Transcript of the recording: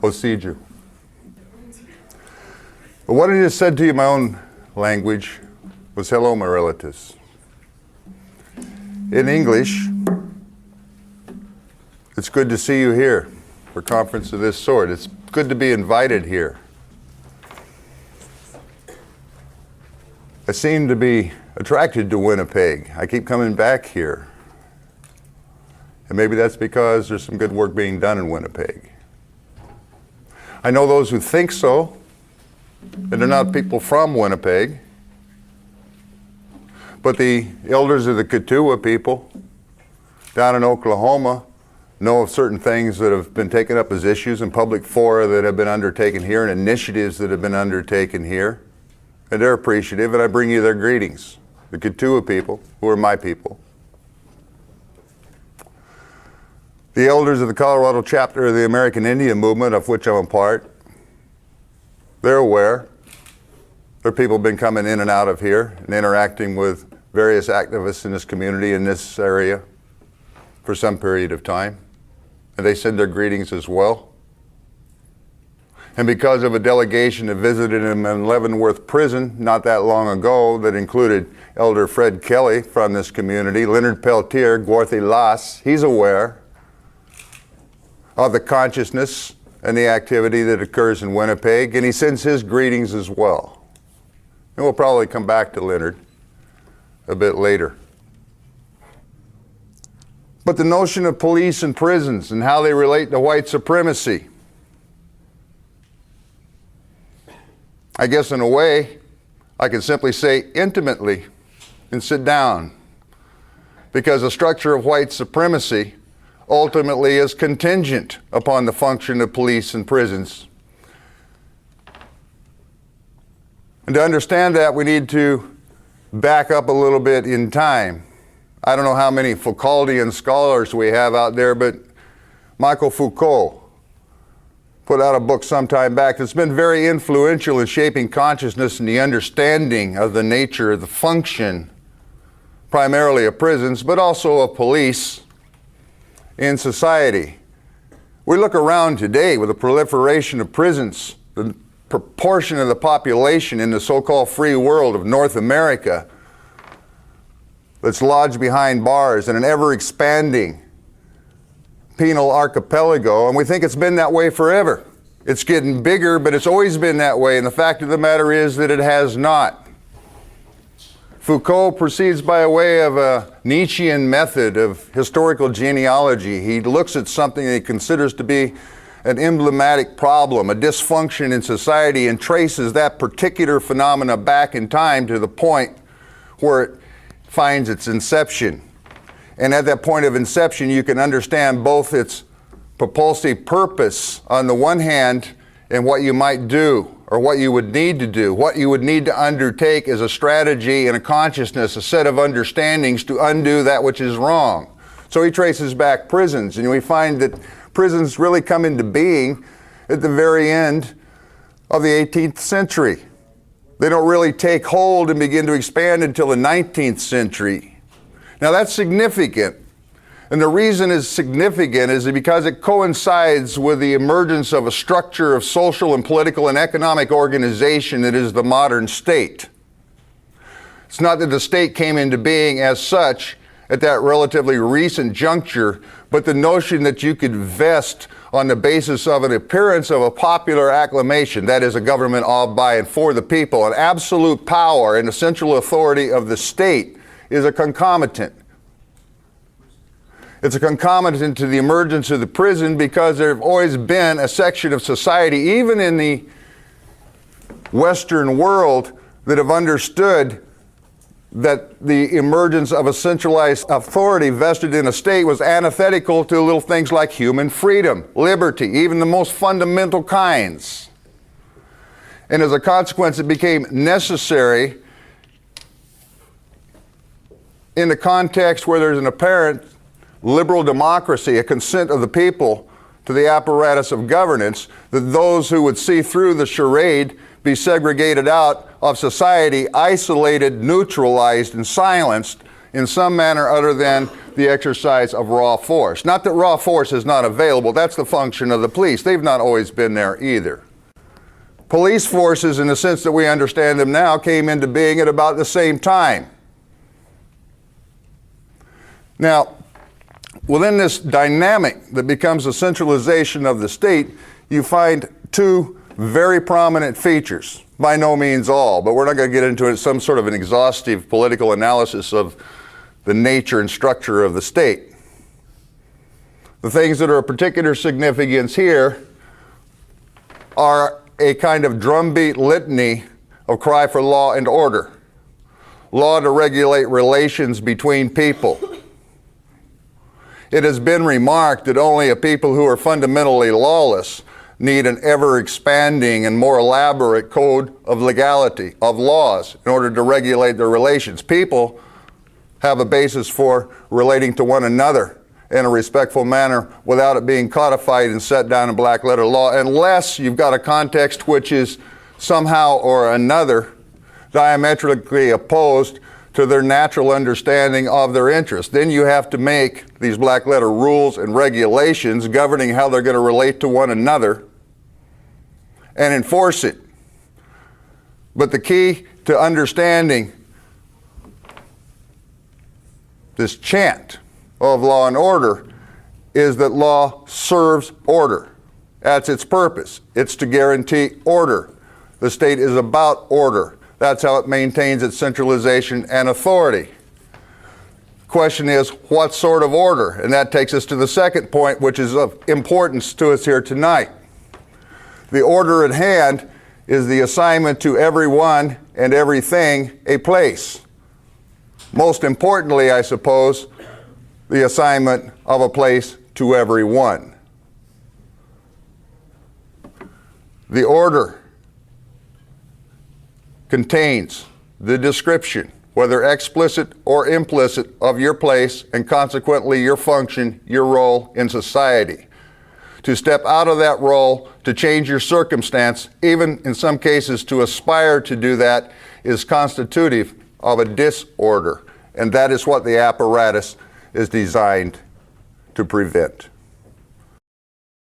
procedure. But what I just said to you in my own language was hello, my relatives. In English, it's good to see you here for a conference of this sort. It's good to be invited here. I seem to be attracted to Winnipeg. I keep coming back here. And maybe that's because there's some good work being done in Winnipeg. I know those who think so, and they're not people from Winnipeg. But the elders of the Kituwa people down in Oklahoma know of certain things that have been taken up as issues in public fora that have been undertaken here and initiatives that have been undertaken here. And they're appreciative, and I bring you their greetings. The Kituwa people, who are my people. The elders of the Colorado chapter of the American Indian movement, of which I'm a part, they're aware. There are people been coming in and out of here and interacting with various activists in this community in this area for some period of time. And they send their greetings as well. And because of a delegation that visited him in Leavenworth Prison not that long ago that included Elder Fred Kelly from this community, Leonard Peltier, Gwarthy Las, he's aware of the consciousness and the activity that occurs in Winnipeg, and he sends his greetings as well. And we'll probably come back to Leonard a bit later. But the notion of police and prisons and how they relate to white supremacy, I guess in a way, I can simply say intimately and sit down, because the structure of white supremacy ultimately is contingent upon the function of police and prisons. And to understand that, we need to back up a little bit in time. I don't know how many Foucauldian scholars we have out there, but Michel Foucault put out a book some time back that's been very influential in shaping consciousness and the understanding of the nature, the function, primarily of prisons, but also of police in society. We look around today with the proliferation of prisons, the proportion of the population in the so-called free world of North America that's lodged behind bars in an ever-expanding penal archipelago, and we think it's been that way forever. It's getting bigger, but it's always been that way, and the fact of the matter is that it has not. Foucault proceeds by a way of a Nietzschean method of historical genealogy. He looks at something that he considers to be an emblematic problem, a dysfunction in society, and traces that particular phenomena back in time to the point where it finds its inception. And at that point of inception, you can understand both its propulsive purpose on the one hand and what you might do or what you would need to do, what you would need to undertake as a strategy and a consciousness, a set of understandings to undo that which is wrong. So he traces back prisons, and we find that prisons really come into being at the very end of the 18th century. They don't really take hold and begin to expand until the 19th century. Now that's significant, and the reason it's significant is because it coincides with the emergence of a structure of social and political and economic organization that is the modern state. It's not that the state came into being as such at that relatively recent juncture, but the notion that you could vest on the basis of an appearance of a popular acclamation, that is a government of, by, and for the people, an absolute power and essential authority of the state is a concomitant. It's a concomitant to the emergence of the prison because there have always been a section of society, even in the Western world, that have understood that the emergence of a centralized authority vested in a state was antithetical to little things like human freedom, liberty, even the most fundamental kinds. And as a consequence, it became necessary in the context where there's an apparent liberal democracy, a consent of the people to the apparatus of governance, that those who would see through the charade be segregated out of society, isolated, neutralized, and silenced in some manner other than the exercise of raw force. Not that raw force is not available, that's the function of the police. They've not always been there either. Police forces, in the sense that we understand them now, came into being at about the same time. Now, within this dynamic that becomes a centralization of the state, you find two very prominent features. By no means all, but we're not going to get into it, some sort of an exhaustive political analysis of the nature and structure of the state. The things that are of particular significance here are a kind of drumbeat litany of cry for law and order. Law to regulate relations between people. It has been remarked that only a people who are fundamentally lawless need an ever-expanding and more elaborate code of legality, of laws, in order to regulate their relations. People have a basis for relating to one another in a respectful manner without it being codified and set down in black letter law, unless you've got a context which is somehow or another diametrically opposed to their natural understanding of their interests. Then you have to make these black letter rules and regulations governing how they're going to relate to one another and enforce it. But the key to understanding this chant of law and order is that law serves order. That's its purpose. It's to guarantee order. The state is about order. That's how it maintains its centralization and authority. The question is, what sort of order? And that takes us to the second point, which is of importance to us here tonight. The order at hand is the assignment to everyone and everything a place. Most importantly, I suppose, the assignment of a place to everyone. The order contains the description, whether explicit or implicit, of your place and consequently your function, your role in society. To step out of that role, to change your circumstance, even in some cases to aspire to do that, is constitutive of a disorder. And that is what the apparatus is designed to prevent.